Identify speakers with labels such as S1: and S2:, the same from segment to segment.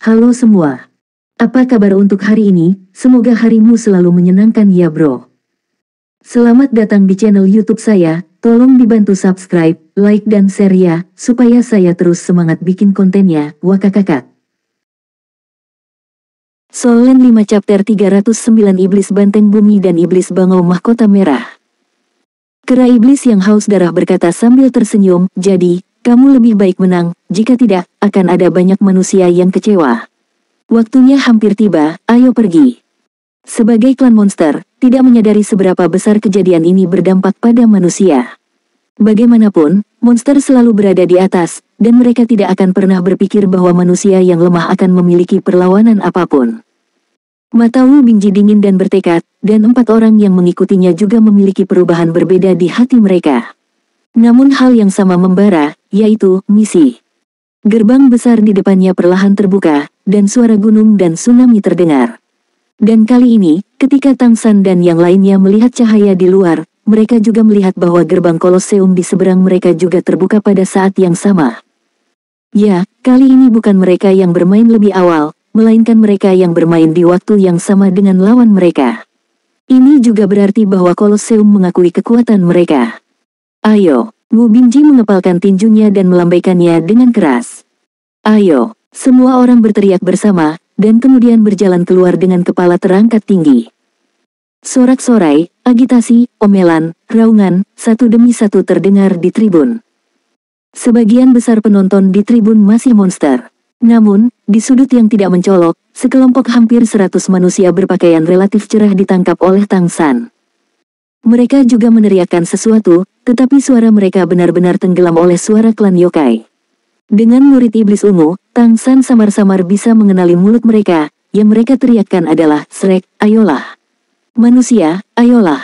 S1: Halo semua. Apa kabar untuk hari ini? Semoga harimu selalu menyenangkan ya bro. Selamat datang di channel YouTube saya. Tolong dibantu subscribe, like dan share ya, supaya saya terus semangat bikin kontennya. Wakakakak. Solen 5 chapter 309 Iblis Banteng Bumi dan Iblis Bangau Mahkota Merah. Kera iblis yang haus darah berkata sambil tersenyum, jadi, kamu lebih baik menang, jika tidak, akan ada banyak manusia yang kecewa. Waktunya hampir tiba, ayo pergi. Sebagai klan monster, tidak menyadari seberapa besar kejadian ini berdampak pada manusia. Bagaimanapun, monster selalu berada di atas, dan mereka tidak akan pernah berpikir bahwa manusia yang lemah akan memiliki perlawanan apapun. Mata Wu Bingji dingin dan bertekad, dan 4 orang yang mengikutinya juga memiliki perubahan berbeda di hati mereka. Namun hal yang sama membara, yaitu misi. Gerbang besar di depannya perlahan terbuka, dan suara gunung dan tsunami terdengar. Dan kali ini, ketika Tang San dan yang lainnya melihat cahaya di luar, mereka juga melihat bahwa gerbang Koloseum di seberang mereka juga terbuka pada saat yang sama. Ya, kali ini bukan mereka yang bermain lebih awal, melainkan mereka yang bermain di waktu yang sama dengan lawan mereka. Ini juga berarti bahwa Koloseum mengakui kekuatan mereka. Ayo, Wu Bingji mengepalkan tinjunya dan melambaikannya dengan keras. Ayo, semua orang berteriak bersama, dan kemudian berjalan keluar dengan kepala terangkat tinggi. Sorak-sorai, agitasi, omelan, raungan, satu demi satu terdengar di tribun. Sebagian besar penonton di tribun masih monster. Namun, di sudut yang tidak mencolok, sekelompok hampir 100 manusia berpakaian relatif cerah ditangkap oleh Tang San. Mereka juga meneriakkan sesuatu, tetapi suara mereka benar-benar tenggelam oleh suara klan yokai. Dengan murid iblis ungu, Tang San samar-samar bisa mengenali mulut mereka, yang mereka teriakkan adalah, Shrek, ayolah. Manusia, ayolah.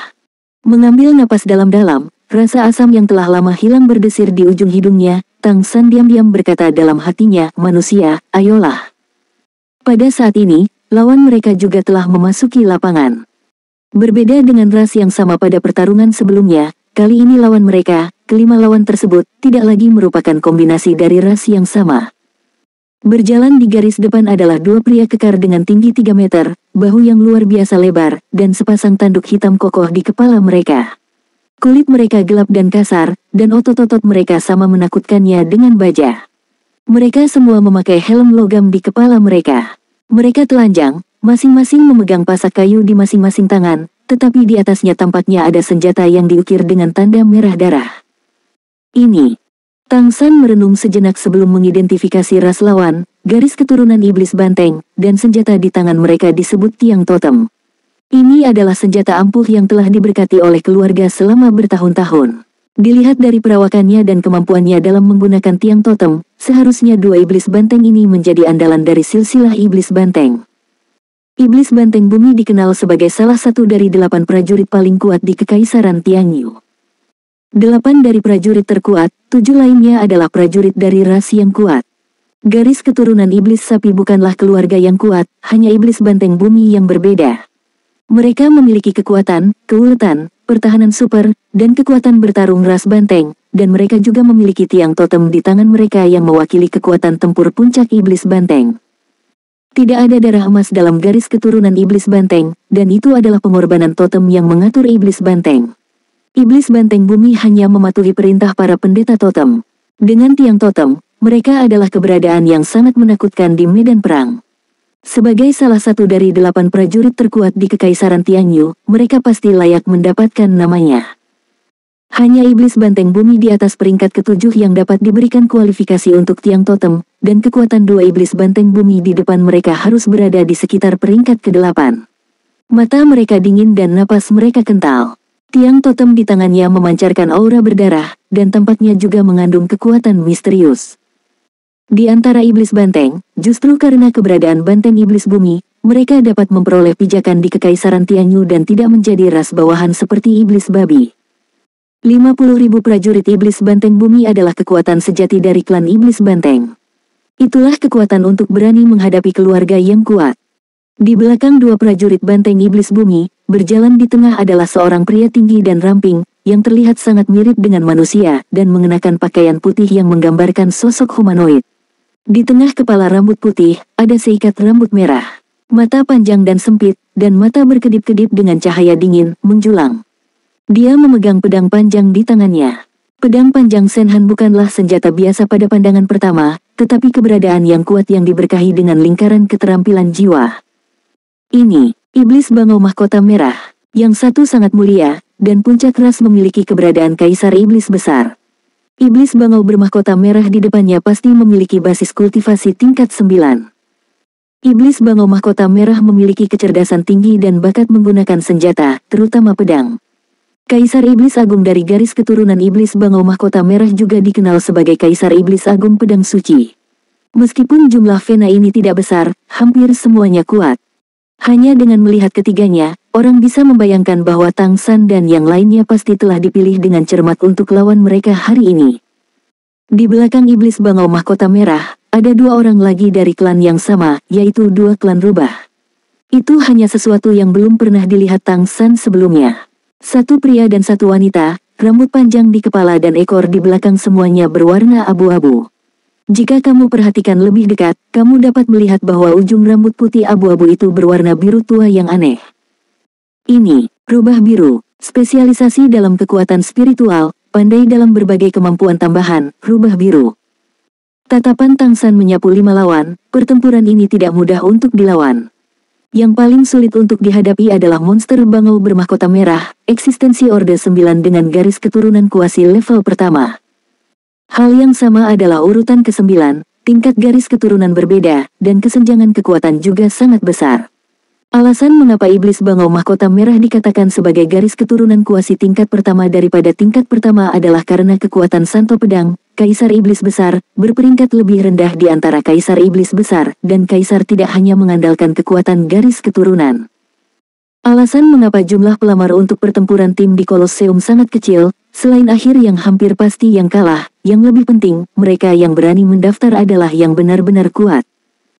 S1: Mengambil napas dalam-dalam, rasa asam yang telah lama hilang berdesir di ujung hidungnya, Tang San diam-diam berkata dalam hatinya, manusia, ayolah. Pada saat ini, lawan mereka juga telah memasuki lapangan. Berbeda dengan ras yang sama pada pertarungan sebelumnya, kali ini lawan mereka, kelima lawan tersebut, tidak lagi merupakan kombinasi dari ras yang sama. Berjalan di garis depan adalah 2 pria kekar dengan tinggi 3 meter, bahu yang luar biasa lebar, dan sepasang tanduk hitam kokoh di kepala mereka. Kulit mereka gelap dan kasar, dan otot-otot mereka sama menakutkannya dengan baja. Mereka semua memakai helm logam di kepala mereka. Mereka telanjang, masing-masing memegang pasak kayu di masing-masing tangan, tetapi di atasnya tampaknya ada senjata yang diukir dengan tanda merah darah. Ini. Tang San merenung sejenak sebelum mengidentifikasi ras lawan, garis keturunan iblis banteng, dan senjata di tangan mereka disebut tiang totem. Ini adalah senjata ampuh yang telah diberkati oleh keluarga selama bertahun-tahun. Dilihat dari perawakannya dan kemampuannya dalam menggunakan tiang totem, seharusnya 2 iblis banteng ini menjadi andalan dari silsilah iblis banteng. Iblis banteng bumi dikenal sebagai salah satu dari 8 prajurit paling kuat di Kekaisaran Tianyu. 8 dari prajurit terkuat, 7 lainnya adalah prajurit dari ras yang kuat. Garis keturunan iblis sapi bukanlah keluarga yang kuat, hanya iblis banteng bumi yang berbeda. Mereka memiliki kekuatan, keuletan, pertahanan super, dan kekuatan bertarung ras banteng, dan mereka juga memiliki tiang totem di tangan mereka yang mewakili kekuatan tempur puncak iblis banteng. Tidak ada darah emas dalam garis keturunan iblis banteng, dan itu adalah pengorbanan totem yang mengatur iblis banteng. Iblis banteng bumi hanya mematuhi perintah para pendeta totem. Dengan tiang totem, mereka adalah keberadaan yang sangat menakutkan di medan perang. Sebagai salah satu dari 8 prajurit terkuat di Kekaisaran Tianyu, mereka pasti layak mendapatkan namanya. Hanya iblis banteng bumi di atas peringkat ke-7 yang dapat diberikan kualifikasi untuk tiang totem, dan kekuatan 2 iblis banteng bumi di depan mereka harus berada di sekitar peringkat ke-8. Mata mereka dingin dan napas mereka kental. Tiang totem di tangannya memancarkan aura berdarah, dan tampaknya juga mengandung kekuatan misterius. Di antara iblis banteng, justru karena keberadaan banteng iblis bumi, mereka dapat memperoleh pijakan di Kekaisaran Tianyu dan tidak menjadi ras bawahan seperti iblis babi. 50.000 prajurit iblis banteng bumi adalah kekuatan sejati dari klan iblis banteng. Itulah kekuatan untuk berani menghadapi keluarga yang kuat. Di belakang 2 prajurit banteng iblis bumi, berjalan di tengah adalah seorang pria tinggi dan ramping, yang terlihat sangat mirip dengan manusia, dan mengenakan pakaian putih yang menggambarkan sosok humanoid. Di tengah kepala rambut putih, ada seikat rambut merah. Mata panjang dan sempit, dan mata berkedip-kedip dengan cahaya dingin, menjulang. Dia memegang pedang panjang di tangannya. Pedang panjang Senhan bukanlah senjata biasa pada pandangan pertama, tetapi keberadaan yang kuat yang diberkahi dengan lingkaran keterampilan jiwa. Ini, Iblis Bangau Mahkota Merah. Yang satu sangat mulia, dan puncak ras memiliki keberadaan Kaisar Iblis Besar. Iblis Bangau bermahkota merah di depannya pasti memiliki basis kultivasi tingkat 9. Iblis Bangau Mahkota Merah memiliki kecerdasan tinggi dan bakat menggunakan senjata, terutama pedang. Kaisar Iblis Agung dari garis keturunan Iblis Bangau Mahkota Merah juga dikenal sebagai Kaisar Iblis Agung Pedang Suci. Meskipun jumlah Vena ini tidak besar, hampir semuanya kuat. Hanya dengan melihat ketiganya, orang bisa membayangkan bahwa Tang San dan yang lainnya pasti telah dipilih dengan cermat untuk lawan mereka hari ini. Di belakang Iblis Bangau Mahkota Merah, ada dua orang lagi dari klan yang sama, yaitu dua klan rubah. Itu hanya sesuatu yang belum pernah dilihat Tang San sebelumnya. Satu pria dan satu wanita, rambut panjang di kepala dan ekor di belakang semuanya berwarna abu-abu. Jika kamu perhatikan lebih dekat, kamu dapat melihat bahwa ujung rambut putih abu-abu itu berwarna biru tua yang aneh. Ini, rubah biru, spesialisasi dalam kekuatan spiritual, pandai dalam berbagai kemampuan tambahan, rubah biru. Tatapan Tang San menyapu 5 lawan, pertempuran ini tidak mudah untuk dilawan. Yang paling sulit untuk dihadapi adalah monster bangau bermahkota merah, eksistensi Orde 9 dengan garis keturunan kuasi level pertama. Hal yang sama adalah urutan ke-9, tingkat garis keturunan berbeda, dan kesenjangan kekuatan juga sangat besar. Alasan mengapa Iblis Bangau Mahkota Merah dikatakan sebagai garis keturunan kuasi tingkat pertama daripada tingkat pertama adalah karena kekuatan Santo Pedang, Kaisar Iblis Besar, berperingkat lebih rendah di antara Kaisar Iblis Besar, dan Kaisar tidak hanya mengandalkan kekuatan garis keturunan. Alasan mengapa jumlah pelamar untuk pertempuran tim di Kolosseum sangat kecil, selain akhir yang hampir pasti yang kalah, yang lebih penting, mereka yang berani mendaftar adalah yang benar-benar kuat.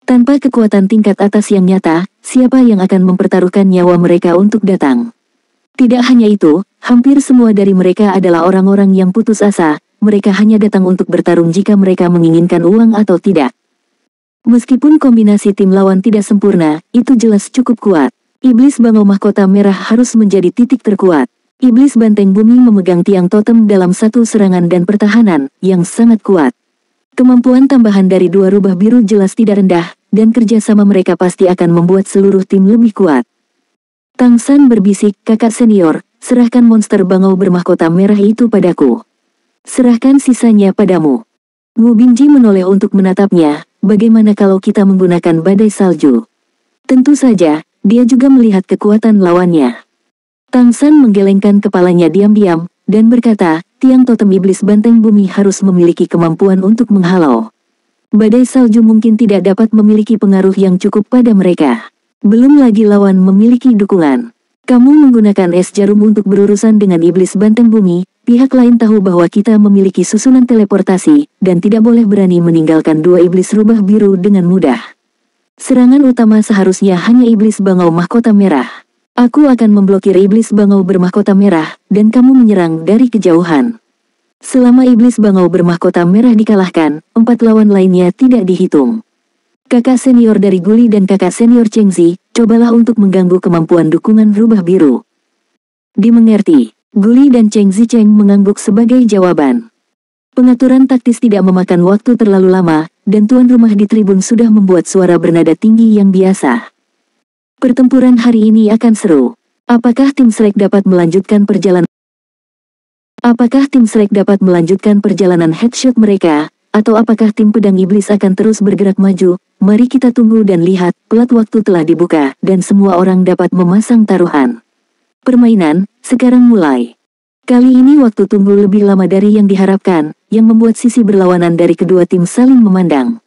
S1: Tanpa kekuatan tingkat atas yang nyata, siapa yang akan mempertaruhkan nyawa mereka untuk datang? Tidak hanya itu, hampir semua dari mereka adalah orang-orang yang putus asa, mereka hanya datang untuk bertarung jika mereka menginginkan uang atau tidak. Meskipun kombinasi tim lawan tidak sempurna, itu jelas cukup kuat. Iblis Bangau Mahkota Merah harus menjadi titik terkuat. Iblis Banteng Bumi memegang tiang totem dalam satu serangan dan pertahanan, yang sangat kuat. Kemampuan tambahan dari dua rubah biru jelas tidak rendah, dan kerjasama mereka pasti akan membuat seluruh tim lebih kuat. Tang San berbisik, kakak senior, serahkan monster bangau bermahkota merah itu padaku. Serahkan sisanya padamu. Wu Bingji menoleh untuk menatapnya, bagaimana kalau kita menggunakan badai salju? Tentu saja, dia juga melihat kekuatan lawannya. Tang San menggelengkan kepalanya diam-diam, dan berkata, tiang totem Iblis Banteng Bumi harus memiliki kemampuan untuk menghalau. Badai salju mungkin tidak dapat memiliki pengaruh yang cukup pada mereka. Belum lagi lawan memiliki dukungan. Kamu menggunakan es jarum untuk berurusan dengan Iblis Banteng Bumi, pihak lain tahu bahwa kita memiliki susunan teleportasi, dan tidak boleh berani meninggalkan dua iblis rubah biru dengan mudah. Serangan utama seharusnya hanya Iblis Bangau Mahkota Merah. Aku akan memblokir Iblis Bangau bermahkota merah, dan kamu menyerang dari kejauhan. Selama Iblis Bangau bermahkota merah dikalahkan, 4 lawan lainnya tidak dihitung. Kakak senior dari Guli dan kakak senior Chengzi, cobalah untuk mengganggu kemampuan dukungan rubah biru. Dimengerti, Guli dan Chengzi Cheng mengangguk sebagai jawaban. Pengaturan taktis tidak memakan waktu terlalu lama, dan tuan rumah di tribun sudah membuat suara bernada tinggi yang biasa. Pertempuran hari ini akan seru. Apakah tim Shrek dapat melanjutkan perjalanan? Apakah tim Shrek dapat melanjutkan perjalanan headshot mereka, atau apakah tim pedang iblis akan terus bergerak maju? Mari kita tunggu dan lihat. Plat waktu telah dibuka, dan semua orang dapat memasang taruhan. Permainan, sekarang mulai. Kali ini waktu tunggu lebih lama dari yang diharapkan, yang membuat sisi berlawanan dari kedua tim saling memandang.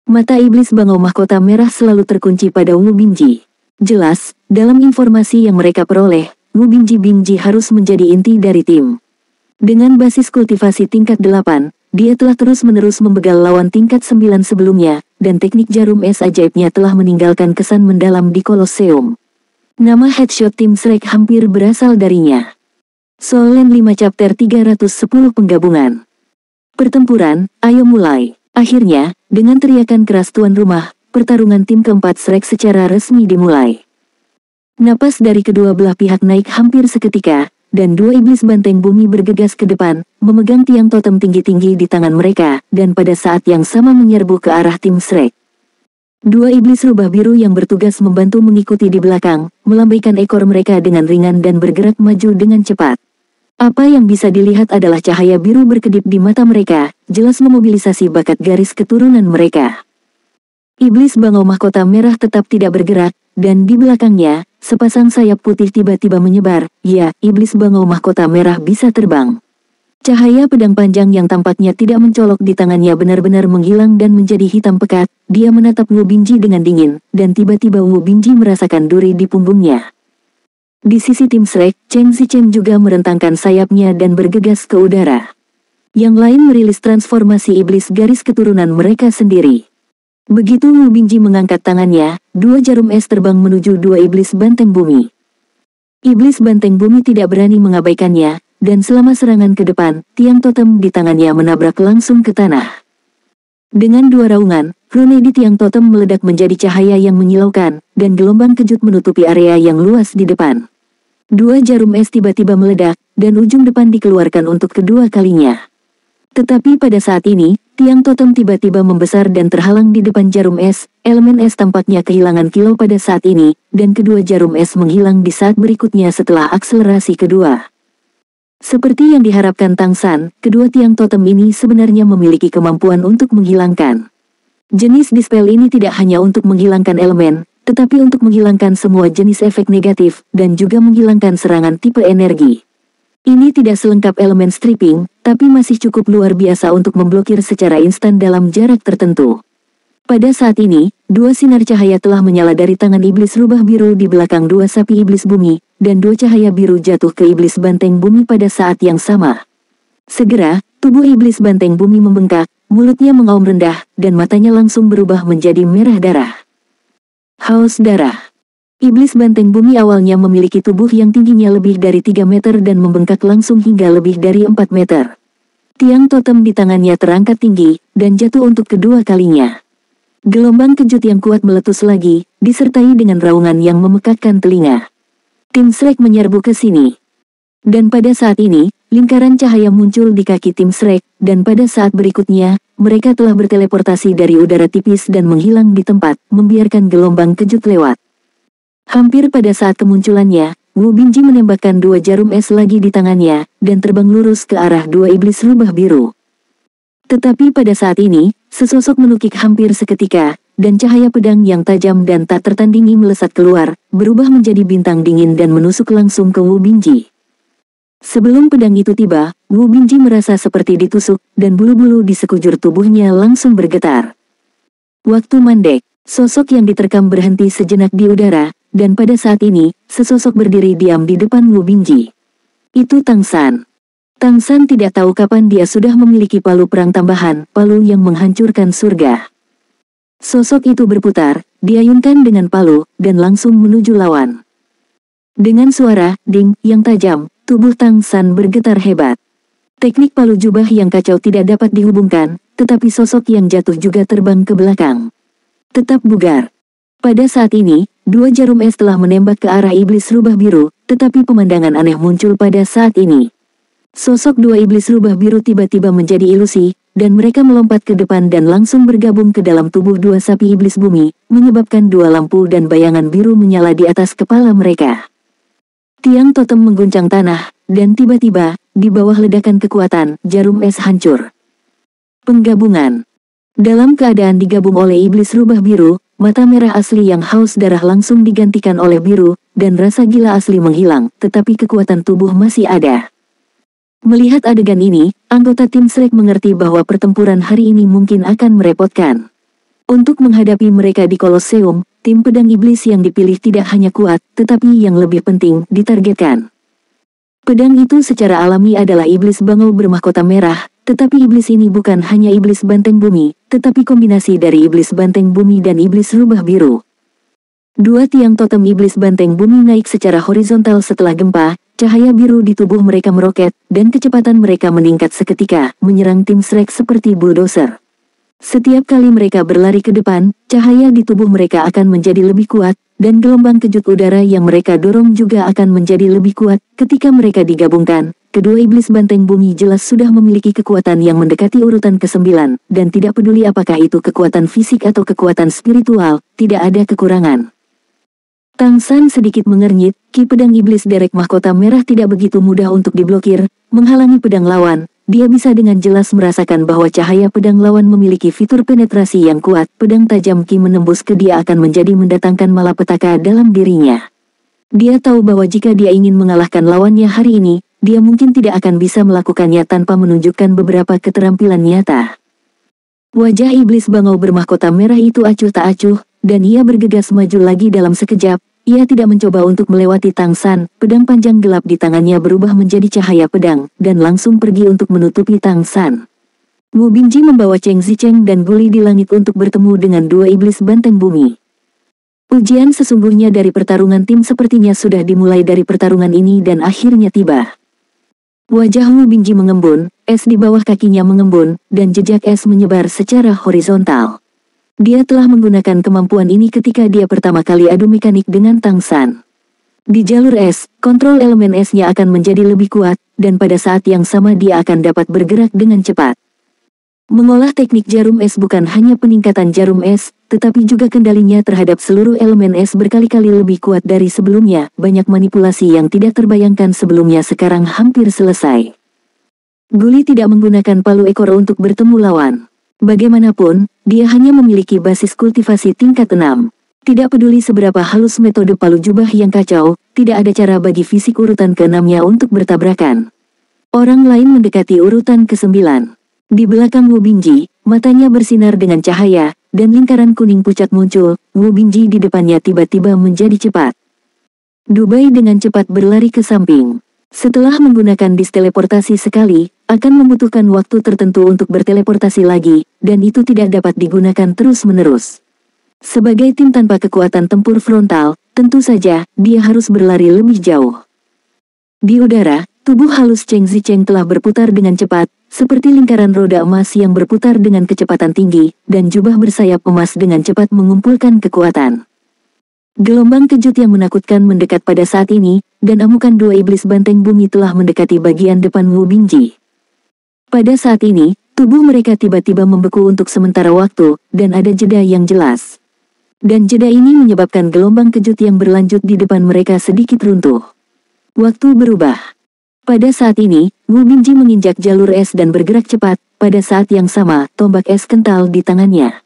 S1: Mata Iblis Bangau Mahkota Merah selalu terkunci pada Wu Bingji. Jelas, dalam informasi yang mereka peroleh, Wu Bingji harus menjadi inti dari tim. Dengan basis kultivasi tingkat 8, dia telah terus-menerus membegal lawan tingkat 9 sebelumnya, dan teknik jarum es ajaibnya telah meninggalkan kesan mendalam di Kolosseum. Nama headshot tim Shrek hampir berasal darinya. Soul Land 5 Chapter 310 Penggabungan. Pertempuran, ayo mulai. Akhirnya, dengan teriakan keras tuan rumah, pertarungan tim keempat Shrek secara resmi dimulai. Napas dari kedua belah pihak naik hampir seketika, dan dua iblis banteng bumi bergegas ke depan, memegang tiang totem tinggi-tinggi di tangan mereka, dan pada saat yang sama menyerbu ke arah tim Shrek. Dua iblis rubah biru yang bertugas membantu mengikuti di belakang, melambaikan ekor mereka dengan ringan dan bergerak maju dengan cepat. Apa yang bisa dilihat adalah cahaya biru berkedip di mata mereka, jelas memobilisasi bakat garis keturunan mereka. Iblis bangau mahkota merah tetap tidak bergerak, dan di belakangnya, sepasang sayap putih tiba-tiba menyebar. Ya, iblis bangau mahkota merah bisa terbang. Cahaya pedang panjang yang tampaknya tidak mencolok di tangannya benar-benar menghilang dan menjadi hitam pekat. Dia menatap Wu Binji dengan dingin, dan tiba-tiba Wu Binji merasakan duri di punggungnya. Di sisi tim Shrek, Cheng Zichen juga merentangkan sayapnya dan bergegas ke udara. Yang lain merilis transformasi iblis garis keturunan mereka sendiri. Begitu Wu Binji mengangkat tangannya, dua jarum es terbang menuju dua iblis banteng bumi. Iblis banteng bumi tidak berani mengabaikannya, dan selama serangan ke depan, tiang totem di tangannya menabrak langsung ke tanah. Dengan dua raungan, rune di tiang totem meledak menjadi cahaya yang menyilaukan, dan gelombang kejut menutupi area yang luas di depan. Dua jarum es tiba-tiba meledak, dan ujung depan dikeluarkan untuk kedua kalinya. Tetapi pada saat ini, tiang totem tiba-tiba membesar dan terhalang di depan jarum es. Elemen es tampaknya kehilangan kilau pada saat ini, dan kedua jarum es menghilang di saat berikutnya setelah akselerasi kedua. Seperti yang diharapkan Tang San, kedua tiang totem ini sebenarnya memiliki kemampuan untuk menghilangkan. Jenis dispel ini tidak hanya untuk menghilangkan elemen, tetapi untuk menghilangkan semua jenis efek negatif, dan juga menghilangkan serangan tipe energi. Ini tidak selengkap elemen stripping, tapi masih cukup luar biasa untuk memblokir secara instan dalam jarak tertentu. Pada saat ini, dua sinar cahaya telah menyala dari tangan iblis rubah biru di belakang dua sapi iblis bumi, dan dua cahaya biru jatuh ke iblis banteng bumi pada saat yang sama. Segera, tubuh iblis banteng bumi membengkak, mulutnya mengaum rendah, dan matanya langsung berubah menjadi merah darah. Haus darah. Iblis banteng bumi awalnya memiliki tubuh yang tingginya lebih dari 3 meter dan membengkak langsung hingga lebih dari 4 meter. Tiang totem di tangannya terangkat tinggi, dan jatuh untuk kedua kalinya. Gelombang kejut yang kuat meletus lagi, disertai dengan raungan yang memekakkan telinga. Tim Shrek menyerbu ke sini. Dan pada saat ini, lingkaran cahaya muncul di kaki tim Shrek, dan pada saat berikutnya, mereka telah berteleportasi dari udara tipis dan menghilang di tempat, membiarkan gelombang kejut lewat. Hampir pada saat kemunculannya, Wu Binji menembakkan dua jarum es lagi di tangannya, dan terbang lurus ke arah dua iblis rubah biru. Tetapi pada saat ini, sesosok menukik hampir seketika, dan cahaya pedang yang tajam dan tak tertandingi melesat keluar, berubah menjadi bintang dingin dan menusuk langsung ke Wu Binji. Sebelum pedang itu tiba, Wu Binji merasa seperti ditusuk, dan bulu-bulu di sekujur tubuhnya langsung bergetar. Waktu mandek, sosok yang diterkam berhenti sejenak di udara, dan pada saat ini, sesosok berdiri diam di depan Wu Binji. Itu Tang San. Tang San tidak tahu kapan dia sudah memiliki palu perang tambahan, palu yang menghancurkan surga. Sosok itu berputar, diayunkan dengan palu, dan langsung menuju lawan. Dengan suara ding yang tajam, tubuh Tang San bergetar hebat. Teknik palu jubah yang kacau tidak dapat dihubungkan, tetapi sosok yang jatuh juga terbang ke belakang. Tetap bugar. Pada saat ini, dua jarum es telah menembak ke arah iblis rubah biru, tetapi pemandangan aneh muncul pada saat ini. Sosok dua iblis rubah biru tiba-tiba menjadi ilusi, dan mereka melompat ke depan dan langsung bergabung ke dalam tubuh dua sapi iblis bumi, menyebabkan dua lampu dan bayangan biru menyala di atas kepala mereka. Tiang totem mengguncang tanah, dan tiba-tiba, di bawah ledakan kekuatan, jarum es hancur. Penggabungan. Dalam keadaan digabung oleh iblis rubah biru, mata merah asli yang haus darah langsung digantikan oleh biru, dan rasa gila asli menghilang, tetapi kekuatan tubuh masih ada. Melihat adegan ini, anggota tim Shrek mengerti bahwa pertempuran hari ini mungkin akan merepotkan. Untuk menghadapi mereka di Kolosseum, tim pedang iblis yang dipilih tidak hanya kuat, tetapi yang lebih penting, ditargetkan. Pedang itu secara alami adalah iblis bangau bermahkota merah, tetapi iblis ini bukan hanya iblis banteng bumi, tetapi kombinasi dari iblis banteng bumi dan iblis rubah biru. Dua tiang totem iblis banteng bumi naik secara horizontal setelah gempa, cahaya biru di tubuh mereka meroket, dan kecepatan mereka meningkat seketika, menyerang tim Shrek seperti bulldozer. Setiap kali mereka berlari ke depan, cahaya di tubuh mereka akan menjadi lebih kuat, dan gelombang kejut udara yang mereka dorong juga akan menjadi lebih kuat. Ketika mereka digabungkan, kedua iblis banteng bumi jelas sudah memiliki kekuatan yang mendekati urutan ke-9, dan tidak peduli apakah itu kekuatan fisik atau kekuatan spiritual, tidak ada kekurangan. Tang San sedikit mengernyit, ki pedang iblis derek mahkota merah tidak begitu mudah untuk diblokir, menghalangi pedang lawan. Dia bisa dengan jelas merasakan bahwa cahaya pedang lawan memiliki fitur penetrasi yang kuat. Pedang tajam ki menembus ke dia akan menjadi mendatangkan malapetaka dalam dirinya. Dia tahu bahwa jika dia ingin mengalahkan lawannya hari ini, dia mungkin tidak akan bisa melakukannya tanpa menunjukkan beberapa keterampilan nyata. Wajah iblis bangau bermahkota merah itu acuh tak acuh, dan ia bergegas maju lagi dalam sekejap. Ia tidak mencoba untuk melewati Tang San, pedang panjang gelap di tangannya berubah menjadi cahaya pedang, dan langsung pergi untuk menutupi Tang San. Wu Bingji membawa Cheng Zicheng dan Guli di langit untuk bertemu dengan dua iblis banteng bumi. Ujian sesungguhnya dari pertarungan tim sepertinya sudah dimulai dari pertarungan ini dan akhirnya tiba. Wajah Wu Bingji mengembun, es di bawah kakinya mengembun, dan jejak es menyebar secara horizontal. Dia telah menggunakan kemampuan ini ketika dia pertama kali adu mekanik dengan Tang San. Di jalur es, kontrol elemen esnya akan menjadi lebih kuat, dan pada saat yang sama dia akan dapat bergerak dengan cepat. Mengolah teknik jarum es bukan hanya peningkatan jarum es, tetapi juga kendalinya terhadap seluruh elemen es berkali-kali lebih kuat dari sebelumnya. Banyak manipulasi yang tidak terbayangkan sebelumnya sekarang hampir selesai. Guli tidak menggunakan palu ekor untuk bertemu lawan. Bagaimanapun, dia hanya memiliki basis kultivasi tingkat 6. Tidak peduli seberapa halus metode palu jubah yang kacau, tidak ada cara bagi fisik urutan ke-6-nya untuk bertabrakan. Orang lain mendekati urutan ke-9. Di belakang Wu Bingji, matanya bersinar dengan cahaya, dan lingkaran kuning pucat muncul. Wu Bingji di depannya tiba-tiba menjadi cepat. Dubai dengan cepat berlari ke samping. Setelah menggunakan disteleportasi sekali, akan membutuhkan waktu tertentu untuk berteleportasi lagi, dan itu tidak dapat digunakan terus-menerus. Sebagai tim tanpa kekuatan tempur frontal, tentu saja, dia harus berlari lebih jauh. Di udara, tubuh halus Cheng Zicheng telah berputar dengan cepat, seperti lingkaran roda emas yang berputar dengan kecepatan tinggi, dan jubah bersayap emas dengan cepat mengumpulkan kekuatan. Gelombang kejut yang menakutkan mendekat pada saat ini, dan amukan dua iblis banteng bumi telah mendekati bagian depan Wu Bingji. Pada saat ini, tubuh mereka tiba-tiba membeku untuk sementara waktu, dan ada jeda yang jelas. Dan jeda ini menyebabkan gelombang kejut yang berlanjut di depan mereka sedikit runtuh. Waktu berubah. Pada saat ini, Wu Bingji menginjak jalur es dan bergerak cepat. Pada saat yang sama, tombak es kental di tangannya.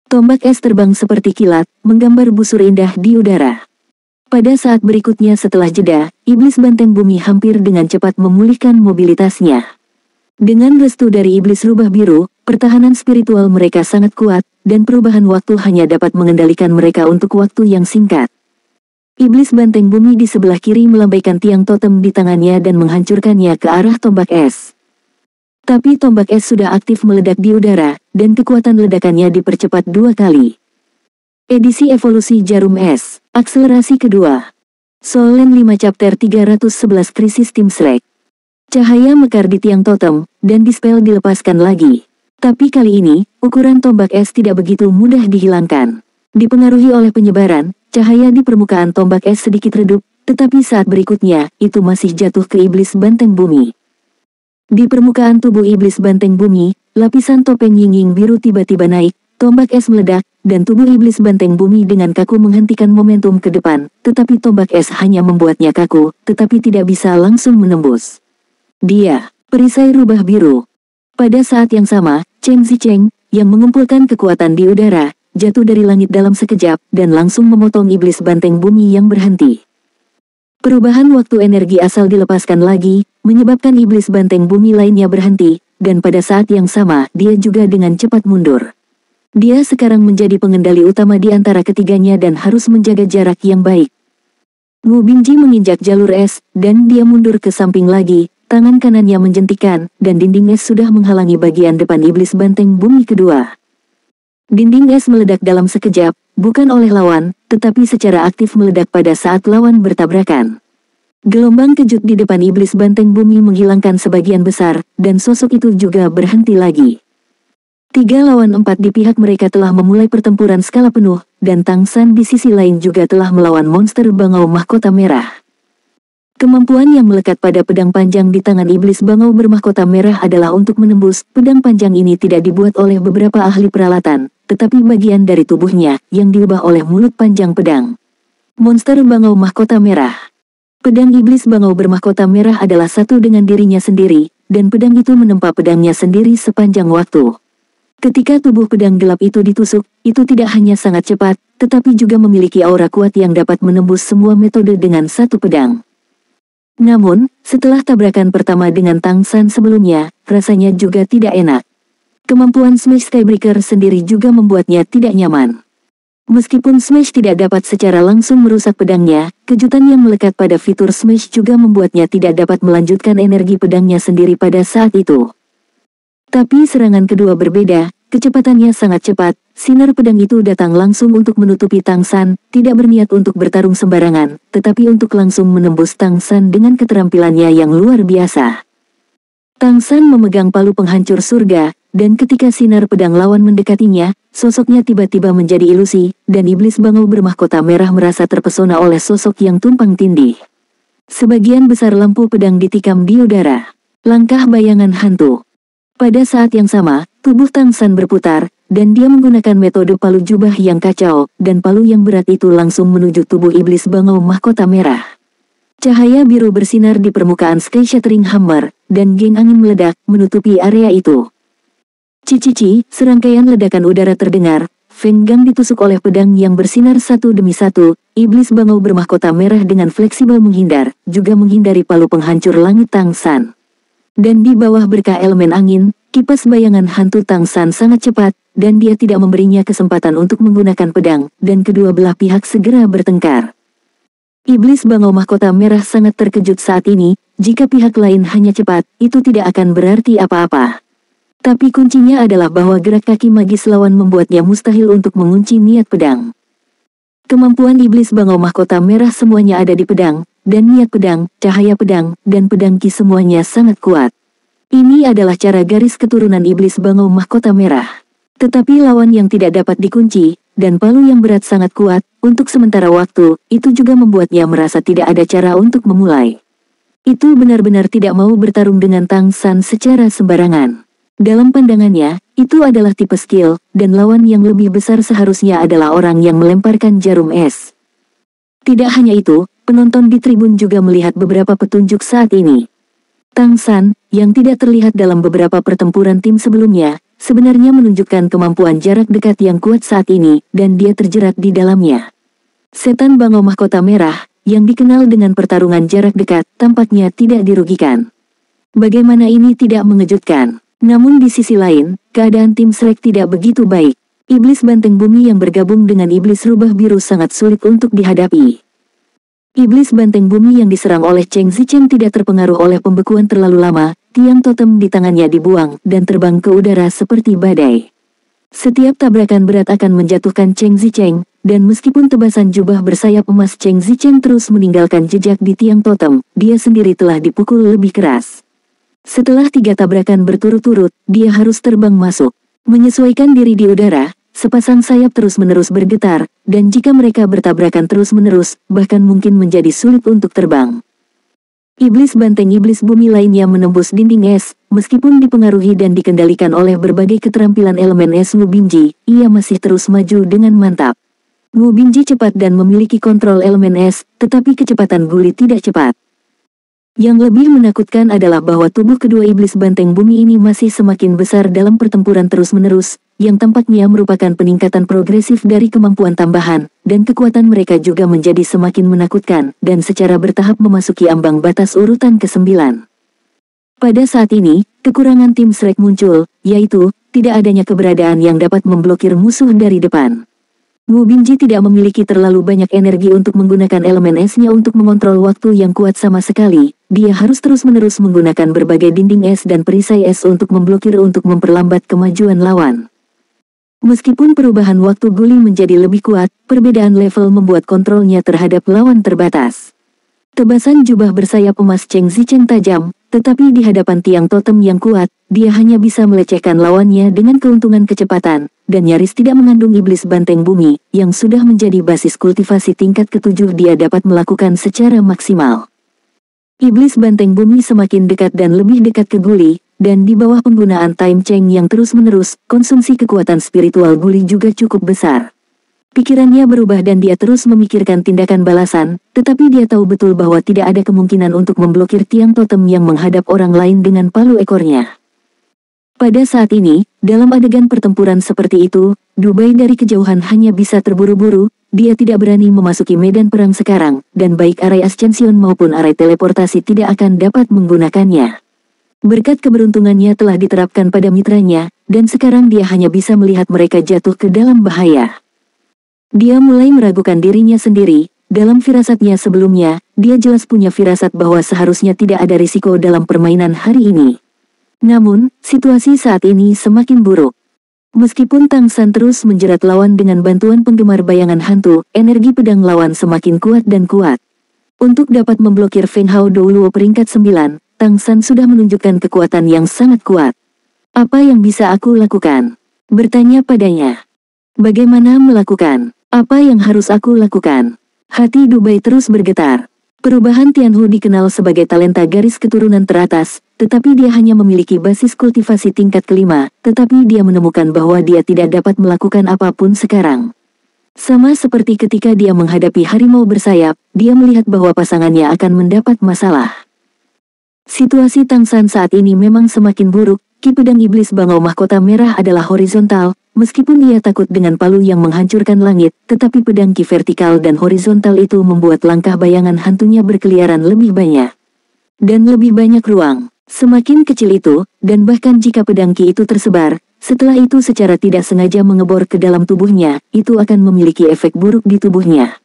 S1: Tombak es terbang seperti kilat, menggambar busur indah di udara. Pada saat berikutnya setelah jeda, iblis banteng bumi hampir dengan cepat memulihkan mobilitasnya. Dengan restu dari iblis rubah biru, pertahanan spiritual mereka sangat kuat, dan perubahan waktu hanya dapat mengendalikan mereka untuk waktu yang singkat. Iblis banteng bumi di sebelah kiri melambaikan tiang totem di tangannya dan menghancurkannya ke arah tombak es. Tapi tombak es sudah aktif meledak di udara, dan kekuatan ledakannya dipercepat 2 kali. Edisi evolusi jarum es, akselerasi kedua. Solen 5 chapter 311 krisis tim Shrek. Cahaya mekar di tiang totem, dan dispel dilepaskan lagi. Tapi kali ini, ukuran tombak es tidak begitu mudah dihilangkan. Dipengaruhi oleh penyebaran, cahaya di permukaan tombak es sedikit redup, tetapi saat berikutnya, itu masih jatuh ke iblis banteng bumi. Di permukaan tubuh iblis banteng bumi, lapisan topeng yin-yang biru tiba-tiba naik, tombak es meledak, dan tubuh iblis banteng bumi dengan kaku menghentikan momentum ke depan, tetapi tombak es hanya membuatnya kaku, tetapi tidak bisa langsung menembus. Dia, perisai rubah biru. Pada saat yang sama, Cheng Zicheng, yang mengumpulkan kekuatan di udara, jatuh dari langit dalam sekejap, dan langsung memotong iblis banteng bumi yang berhenti. Perubahan waktu energi asal dilepaskan lagi, menyebabkan iblis banteng bumi lainnya berhenti, dan pada saat yang sama, dia juga dengan cepat mundur. Dia sekarang menjadi pengendali utama di antara ketiganya dan harus menjaga jarak yang baik. Wu Bingji menginjak jalur es, dan dia mundur ke samping lagi, tangan kanannya menjentikan, dan dinding es sudah menghalangi bagian depan iblis banteng bumi kedua. Dinding es meledak dalam sekejap, bukan oleh lawan, tetapi secara aktif meledak pada saat lawan bertabrakan. Gelombang kejut di depan iblis banteng bumi menghilangkan sebagian besar, dan sosok itu juga berhenti lagi. 3 lawan 4 di pihak mereka telah memulai pertempuran skala penuh, dan Tang San di sisi lain juga telah melawan monster bangau mahkota merah. Kemampuan yang melekat pada pedang panjang di tangan iblis bangau bermahkota merah adalah untuk menembus. Pedang panjang ini tidak dibuat oleh beberapa ahli peralatan, tetapi bagian dari tubuhnya yang diubah oleh mulut panjang pedang. Monster bangau mahkota merah. Pedang iblis bangau bermahkota merah adalah satu dengan dirinya sendiri, dan pedang itu menempa pedangnya sendiri sepanjang waktu. Ketika tubuh pedang gelap itu ditusuk, itu tidak hanya sangat cepat, tetapi juga memiliki aura kuat yang dapat menembus semua metode dengan satu pedang. Namun, setelah tabrakan pertama dengan Tang San sebelumnya, rasanya juga tidak enak. Kemampuan Smash Skybreaker sendiri juga membuatnya tidak nyaman. Meskipun Smash tidak dapat secara langsung merusak pedangnya, kejutan yang melekat pada fitur Smash juga membuatnya tidak dapat melanjutkan energi pedangnya sendiri pada saat itu. Tapi serangan kedua berbeda, kecepatannya sangat cepat, sinar pedang itu datang langsung untuk menutupi Tang San, tidak berniat untuk bertarung sembarangan, tetapi untuk langsung menembus Tang San dengan keterampilannya yang luar biasa. Tang San memegang palu penghancur surga, dan ketika sinar pedang lawan mendekatinya, sosoknya tiba-tiba menjadi ilusi, dan iblis bangau bermahkota merah merasa terpesona oleh sosok yang tumpang tindih. Sebagian besar lampu pedang ditikam di udara. Langkah bayangan hantu. Pada saat yang sama, tubuh Tang San berputar, dan dia menggunakan metode palu jubah yang kacau, dan palu yang berat itu langsung menuju tubuh iblis bangau mahkota merah. Cahaya biru bersinar di permukaan Sky Shattering Hammer, dan geng angin meledak, menutupi area itu. Cici, serangkaian ledakan udara terdengar, Feng Gang ditusuk oleh pedang yang bersinar satu demi satu, iblis bangau bermahkota merah dengan fleksibel menghindar, juga menghindari palu penghancur langit Tang San. Dan di bawah berkah elemen angin, kipas bayangan hantu Tang San sangat cepat, dan dia tidak memberinya kesempatan untuk menggunakan pedang, dan kedua belah pihak segera bertengkar. Iblis bangau mahkota merah sangat terkejut saat ini, jika pihak lain hanya cepat, itu tidak akan berarti apa-apa. Tapi kuncinya adalah bahwa gerak kaki magis lawan membuatnya mustahil untuk mengunci niat pedang. Kemampuan iblis bangau mahkota merah semuanya ada di pedang, dan niat pedang, cahaya pedang, dan pedang ki semuanya sangat kuat. Ini adalah cara garis keturunan iblis bangau mahkota merah. Tetapi lawan yang tidak dapat dikunci, dan palu yang berat sangat kuat, untuk sementara waktu, itu juga membuatnya merasa tidak ada cara untuk memulai. Itu benar-benar tidak mau bertarung dengan Tang San secara sembarangan. Dalam pandangannya, itu adalah tipe skill, dan lawan yang lebih besar seharusnya adalah orang yang melemparkan jarum es. Tidak hanya itu, penonton di tribun juga melihat beberapa petunjuk saat ini. Tang San, yang tidak terlihat dalam beberapa pertempuran tim sebelumnya, sebenarnya menunjukkan kemampuan jarak dekat yang kuat saat ini, dan dia terjerat di dalamnya. Setan bangau mahkota merah, yang dikenal dengan pertarungan jarak dekat, tampaknya tidak dirugikan. Bagaimana ini tidak mengejutkan? Namun di sisi lain, keadaan tim Shrek tidak begitu baik. Iblis banteng bumi yang bergabung dengan iblis rubah biru sangat sulit untuk dihadapi. Iblis banteng bumi yang diserang oleh Cheng Zichen tidak terpengaruh oleh pembekuan terlalu lama, tiang totem di tangannya dibuang dan terbang ke udara seperti badai. Setiap tabrakan berat akan menjatuhkan Cheng Zichen, dan meskipun tebasan jubah bersayap emas Cheng Zichen terus meninggalkan jejak di tiang totem, dia sendiri telah dipukul lebih keras. Setelah 3 tabrakan berturut-turut, dia harus terbang masuk. Menyesuaikan diri di udara, sepasang sayap terus-menerus bergetar, dan jika mereka bertabrakan terus-menerus, bahkan mungkin menjadi sulit untuk terbang. Iblis banteng iblis bumi lainnya menembus dinding es, meskipun dipengaruhi dan dikendalikan oleh berbagai keterampilan elemen es Wu Binji, ia masih terus maju dengan mantap. Wu Binji cepat dan memiliki kontrol elemen es, tetapi kecepatan Guli tidak cepat. Yang lebih menakutkan adalah bahwa tubuh kedua iblis banteng bumi ini masih semakin besar dalam pertempuran terus-menerus, yang tampaknya merupakan peningkatan progresif dari kemampuan tambahan, dan kekuatan mereka juga menjadi semakin menakutkan, dan secara bertahap memasuki ambang batas urutan ke-9. Pada saat ini, kekurangan tim Shrek muncul, yaitu, tidak adanya keberadaan yang dapat memblokir musuh dari depan. Wu Binji tidak memiliki terlalu banyak energi untuk menggunakan elemen esnya untuk mengontrol waktu yang kuat sama sekali. Dia harus terus-menerus menggunakan berbagai dinding es dan perisai es untuk memblokir untuk memperlambat kemajuan lawan. Meskipun perubahan waktu Guli menjadi lebih kuat, perbedaan level membuat kontrolnya terhadap lawan terbatas. Tebasan jubah bersayap emas Cheng Zichen tajam, tetapi di hadapan tiang totem yang kuat, dia hanya bisa melecehkan lawannya dengan keuntungan kecepatan, dan nyaris tidak mengandung iblis banteng bumi, yang sudah menjadi basis kultivasi tingkat ke-7 dia dapat melakukan secara maksimal. Iblis banteng bumi semakin dekat dan lebih dekat ke Guli, dan di bawah penggunaan time chain yang terus-menerus, konsumsi kekuatan spiritual Guli juga cukup besar. Pikirannya berubah dan dia terus memikirkan tindakan balasan, tetapi dia tahu betul bahwa tidak ada kemungkinan untuk memblokir tiang totem yang menghadap orang lain dengan palu ekornya. Pada saat ini, dalam adegan pertempuran seperti itu, Dubai dari kejauhan hanya bisa terburu-buru, dia tidak berani memasuki medan perang sekarang, dan baik arai ascension maupun arai teleportasi tidak akan dapat menggunakannya. Berkat keberuntungannya telah diterapkan pada mitranya, dan sekarang dia hanya bisa melihat mereka jatuh ke dalam bahaya. Dia mulai meragukan dirinya sendiri, dalam firasatnya sebelumnya, dia jelas punya firasat bahwa seharusnya tidak ada risiko dalam permainan hari ini. Namun, situasi saat ini semakin buruk. Meskipun Tang San terus menjerat lawan dengan bantuan penggemar bayangan hantu, energi pedang lawan semakin kuat dan kuat. Untuk dapat memblokir Feng Hao Douluo peringkat 9, Tang San sudah menunjukkan kekuatan yang sangat kuat. Apa yang bisa aku lakukan? Bertanya padanya. Bagaimana melakukan? Apa yang harus aku lakukan? Hati Dubai terus bergetar. Perubahan Tianhu dikenal sebagai talenta garis keturunan teratas, tetapi dia hanya memiliki basis kultivasi tingkat ke-5, tetapi dia menemukan bahwa dia tidak dapat melakukan apapun sekarang. Sama seperti ketika dia menghadapi harimau bersayap, dia melihat bahwa pasangannya akan mendapat masalah. Situasi Tang San saat ini memang semakin buruk. Ki pedang iblis bangau mahkota merah adalah horizontal, meskipun dia takut dengan palu yang menghancurkan langit, tetapi pedang ki vertikal dan horizontal itu membuat langkah bayangan hantunya berkeliaran lebih banyak. Dan lebih banyak ruang. Semakin kecil itu, dan bahkan jika pedang ki itu tersebar, setelah itu secara tidak sengaja mengebor ke dalam tubuhnya, itu akan memiliki efek buruk di tubuhnya.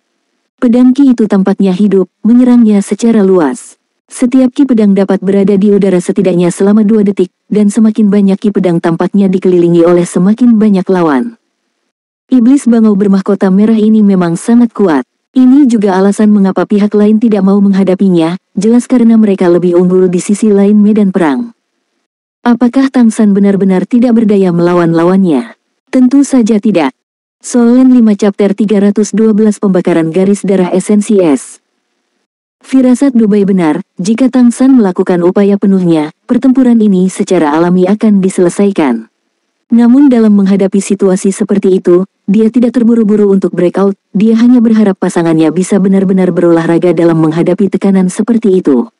S1: Pedang ki itu tampaknya hidup, menyerangnya secara luas. Setiap ki pedang dapat berada di udara setidaknya selama 2 detik, dan semakin banyak ki pedang tampaknya dikelilingi oleh semakin banyak lawan. Iblis bangau bermahkota merah ini memang sangat kuat. Ini juga alasan mengapa pihak lain tidak mau menghadapinya, jelas karena mereka lebih unggul di sisi lain medan perang. Apakah Tang San benar-benar tidak berdaya melawan lawannya? Tentu saja tidak. Solen 5 chapter 312 pembakaran garis darah esensi es. Firasat Dubai benar, jika Tang San melakukan upaya penuhnya, pertempuran ini secara alami akan diselesaikan. Namun dalam menghadapi situasi seperti itu, dia tidak terburu-buru untuk breakout, dia hanya berharap pasangannya bisa benar-benar berolahraga dalam menghadapi tekanan seperti itu.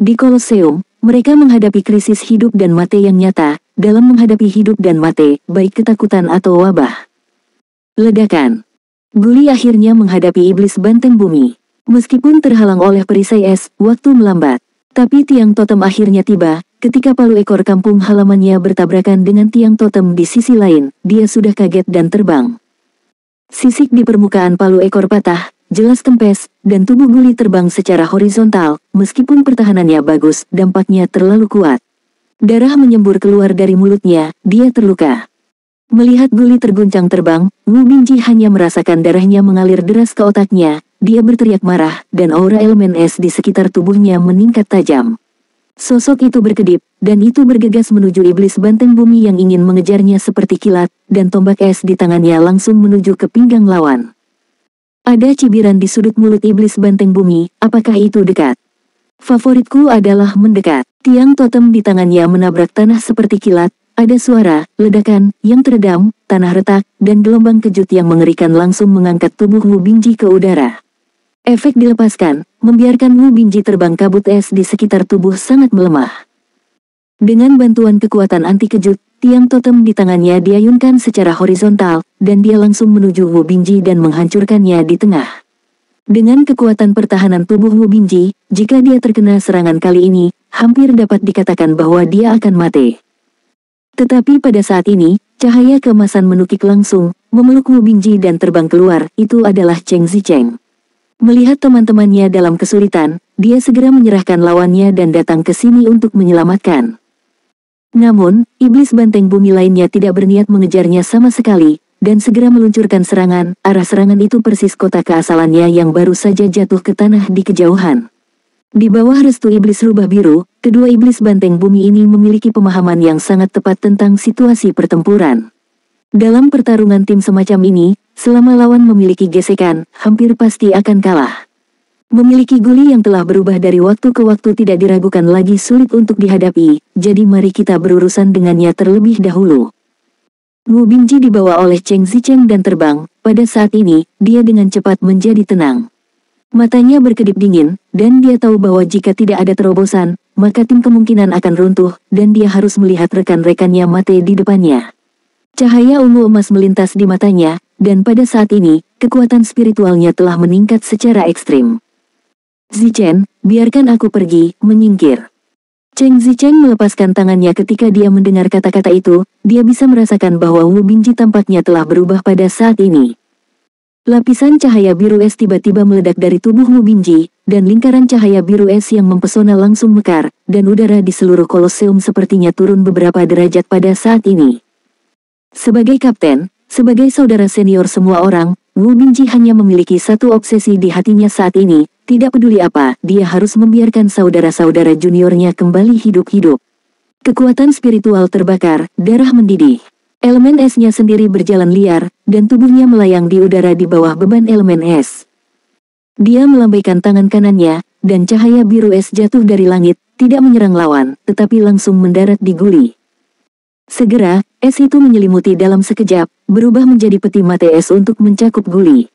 S1: Di Kolosseum, mereka menghadapi krisis hidup dan mati yang nyata, dalam menghadapi hidup dan mati, baik ketakutan atau wabah. Ledakan. Guli akhirnya menghadapi iblis banteng bumi. Meskipun terhalang oleh perisai es, waktu melambat. Tapi tiang totem akhirnya tiba, ketika palu ekor kampung halamannya bertabrakan dengan tiang totem di sisi lain, dia sudah kaget dan terbang. Sisik di permukaan palu ekor patah, jelas kempes, dan tubuh Guli terbang secara horizontal, meskipun pertahanannya bagus, dampaknya terlalu kuat. Darah menyembur keluar dari mulutnya, dia terluka. Melihat Guli terguncang terbang, Wu Bingji hanya merasakan darahnya mengalir deras ke otaknya. Dia berteriak marah, dan aura elemen es di sekitar tubuhnya meningkat tajam. Sosok itu berkedip, dan itu bergegas menuju iblis banteng bumi yang ingin mengejarnya seperti kilat, dan tombak es di tangannya langsung menuju ke pinggang lawan. Ada cibiran di sudut mulut iblis banteng bumi, apakah itu dekat? Favoritku adalah mendekat. Tiang totem di tangannya menabrak tanah seperti kilat, ada suara, ledakan, yang teredam, tanah retak, dan gelombang kejut yang mengerikan langsung mengangkat tubuh Wu Bingji ke udara. Efek dilepaskan, membiarkan Wu Bingji terbang kabut es di sekitar tubuh sangat melemah. Dengan bantuan kekuatan anti kejut, tiang totem di tangannya diayunkan secara horizontal, dan dia langsung menuju Wu Bingji dan menghancurkannya di tengah. Dengan kekuatan pertahanan tubuh Wu Bingji, jika dia terkena serangan kali ini, hampir dapat dikatakan bahwa dia akan mati. Tetapi pada saat ini, cahaya keemasan menukik langsung, memeluk Wu Bingji dan terbang keluar, itu adalah Cheng Zicheng. Melihat teman-temannya dalam kesulitan, dia segera menyerahkan lawannya dan datang ke sini untuk menyelamatkan. Namun, iblis banteng bumi lainnya tidak berniat mengejarnya sama sekali, dan segera meluncurkan serangan. Arah serangan itu persis kota keasalannya yang baru saja jatuh ke tanah di kejauhan. Di bawah restu iblis rubah biru, kedua iblis banteng bumi ini memiliki pemahaman yang sangat tepat tentang situasi pertempuran. Dalam pertarungan tim semacam ini, selama lawan memiliki gesekan, hampir pasti akan kalah. Memiliki guli yang telah berubah dari waktu ke waktu tidak diragukan lagi sulit untuk dihadapi, jadi mari kita berurusan dengannya terlebih dahulu. Wu Bingji dibawa oleh Cheng Zicheng dan terbang. Pada saat ini, dia dengan cepat menjadi tenang. Matanya berkedip dingin, dan dia tahu bahwa jika tidak ada terobosan, maka tim kemungkinan akan runtuh, dan dia harus melihat rekan-rekannya mati di depannya. Cahaya ungu emas melintas di matanya, dan pada saat ini, kekuatan spiritualnya telah meningkat secara ekstrim. Zichen, biarkan aku pergi, menyingkir. Cheng Zicheng melepaskan tangannya ketika dia mendengar kata-kata itu, dia bisa merasakan bahwa Wu Bingji tampaknya telah berubah pada saat ini. Lapisan cahaya biru es tiba-tiba meledak dari tubuh Wu Bingji, dan lingkaran cahaya biru es yang mempesona langsung mekar, dan udara di seluruh koloseum sepertinya turun beberapa derajat pada saat ini. Sebagai kapten, sebagai saudara senior semua orang, Wu Bingji hanya memiliki satu obsesi di hatinya saat ini. Tidak peduli apa, dia harus membiarkan saudara-saudara juniornya kembali hidup-hidup. Kekuatan spiritual terbakar, darah mendidih. Elemen esnya sendiri berjalan liar, dan tubuhnya melayang di udara di bawah beban elemen es. Dia melambaikan tangan kanannya, dan cahaya biru es jatuh dari langit, tidak menyerang lawan, tetapi langsung mendarat di guli. Segera, es itu menyelimuti dalam sekejap, berubah menjadi peti mate es untuk mencakup guli.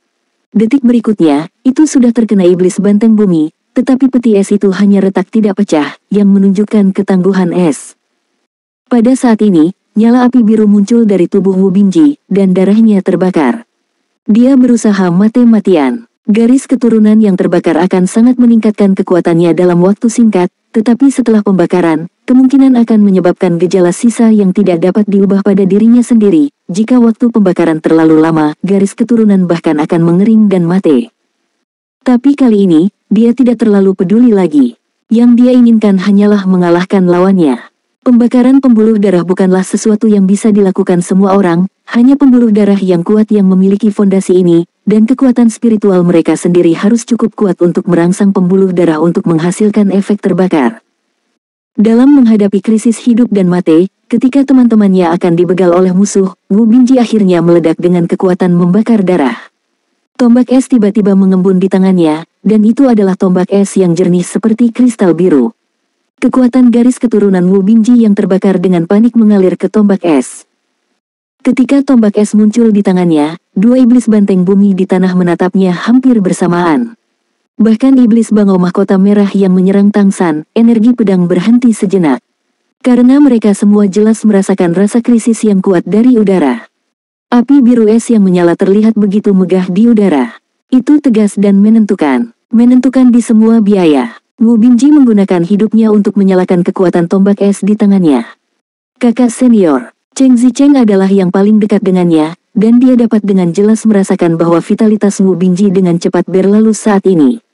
S1: Detik berikutnya, itu sudah terkena iblis banteng bumi, tetapi peti es itu hanya retak tidak pecah, yang menunjukkan ketangguhan es. Pada saat ini, nyala api biru muncul dari tubuh Wu Bingji, dan darahnya terbakar. Dia berusaha mati-matian. Garis keturunan yang terbakar akan sangat meningkatkan kekuatannya dalam waktu singkat, tetapi setelah pembakaran, kemungkinan akan menyebabkan gejala sisa yang tidak dapat diubah pada dirinya sendiri. Jika waktu pembakaran terlalu lama, garis keturunan bahkan akan mengering dan mati. Tapi kali ini, dia tidak terlalu peduli lagi. Yang dia inginkan hanyalah mengalahkan lawannya. Pembakaran pembuluh darah bukanlah sesuatu yang bisa dilakukan semua orang, hanya pembuluh darah yang kuat yang memiliki fondasi ini, dan kekuatan spiritual mereka sendiri harus cukup kuat untuk merangsang pembuluh darah untuk menghasilkan efek terbakar. Dalam menghadapi krisis hidup dan mati, ketika teman-temannya akan dibegal oleh musuh, Wu Bingji akhirnya meledak dengan kekuatan membakar darah. Tombak es tiba-tiba mengembun di tangannya, dan itu adalah tombak es yang jernih seperti kristal biru. Kekuatan garis keturunan Wu Bingji yang terbakar dengan panik mengalir ke tombak es. Ketika tombak es muncul di tangannya, dua iblis banteng bumi di tanah menatapnya hampir bersamaan. Bahkan iblis bangau mahkota merah yang menyerang Tangsan, energi pedang berhenti sejenak. Karena mereka semua jelas merasakan rasa krisis yang kuat dari udara. Api biru es yang menyala terlihat begitu megah di udara. Itu tegas dan menentukan. Menentukan di semua biaya. Wu Bingji menggunakan hidupnya untuk menyalakan kekuatan tombak es di tangannya. Kakak senior, Cheng Zicheng adalah yang paling dekat dengannya, dan dia dapat dengan jelas merasakan bahwa vitalitas Wu Bingji dengan cepat berlalu saat ini.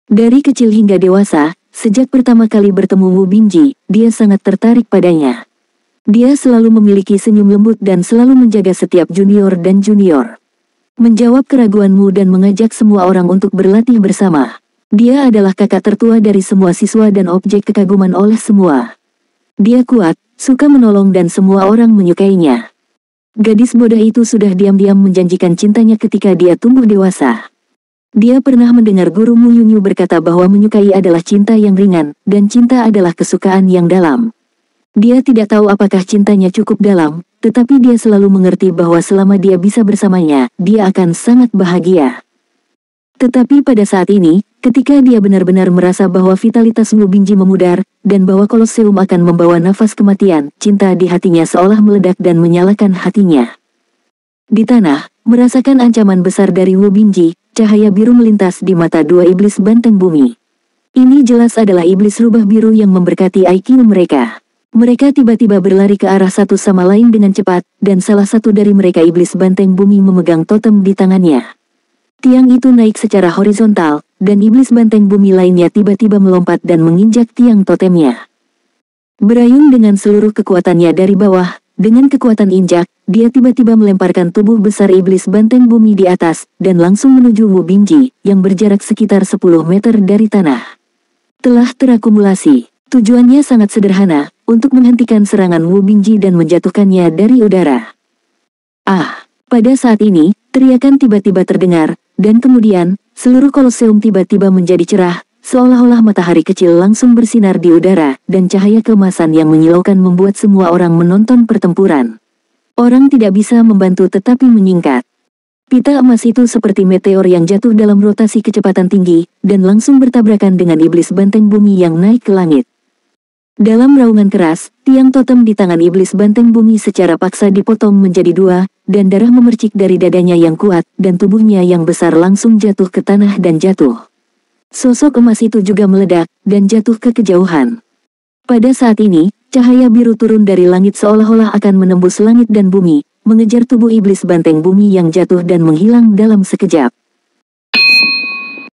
S1: Dari kecil hingga dewasa, sejak pertama kali bertemu Wu Bingji, dia sangat tertarik padanya. Dia selalu memiliki senyum lembut dan selalu menjaga setiap junior dan junior. Menjawab keraguanmu dan mengajak semua orang untuk berlatih bersama. Dia adalah kakak tertua dari semua siswa dan objek kekaguman oleh semua. Dia kuat, suka menolong dan semua orang menyukainya. Gadis bodoh itu sudah diam-diam menjanjikan cintanya ketika dia tumbuh dewasa. Dia pernah mendengar guru Mu Yunyu berkata bahwa menyukai adalah cinta yang ringan, dan cinta adalah kesukaan yang dalam. Dia tidak tahu apakah cintanya cukup dalam, tetapi dia selalu mengerti bahwa selama dia bisa bersamanya, dia akan sangat bahagia. Tetapi pada saat ini, ketika dia benar-benar merasa bahwa vitalitas Wu Bingji memudar, dan bahwa koloseum akan membawa nafas kematian, cinta di hatinya seolah meledak dan menyalakan hatinya. Di tanah, merasakan ancaman besar dari Wu Bingji, cahaya biru melintas di mata dua iblis banteng bumi. Ini jelas adalah iblis rubah biru yang memberkati IQ mereka. Mereka tiba-tiba berlari ke arah satu sama lain dengan cepat, dan salah satu dari mereka iblis banteng bumi memegang totem di tangannya. Tiang itu naik secara horizontal, dan iblis banteng bumi lainnya tiba-tiba melompat dan menginjak tiang totemnya. Berayun dengan seluruh kekuatannya dari bawah, dengan kekuatan injak, dia tiba-tiba melemparkan tubuh besar iblis banteng bumi di atas, dan langsung menuju Wu Bingji, yang berjarak sekitar 10 meter dari tanah. telah terakumulasi. Tujuannya sangat sederhana, untuk menghentikan serangan Wu Bingji dan menjatuhkannya dari udara. Ah! Pada saat ini, teriakan tiba-tiba terdengar, dan kemudian, seluruh koloseum tiba-tiba menjadi cerah, seolah-olah matahari kecil langsung bersinar di udara, dan cahaya keemasan yang menyilaukan membuat semua orang menonton pertempuran. Orang tidak bisa membantu tetapi menyingkat. Pita emas itu seperti meteor yang jatuh dalam rotasi kecepatan tinggi, dan langsung bertabrakan dengan iblis banteng bumi yang naik ke langit. Dalam raungan keras, tiang totem di tangan iblis banteng bumi secara paksa dipotong menjadi dua, dan darah memercik dari dadanya yang kuat, dan tubuhnya yang besar langsung jatuh ke tanah dan jatuh. Sosok emas itu juga meledak, dan jatuh ke kejauhan. Pada saat ini, cahaya biru turun dari langit seolah-olah akan menembus langit dan bumi, mengejar tubuh iblis banteng bumi yang jatuh dan menghilang dalam sekejap.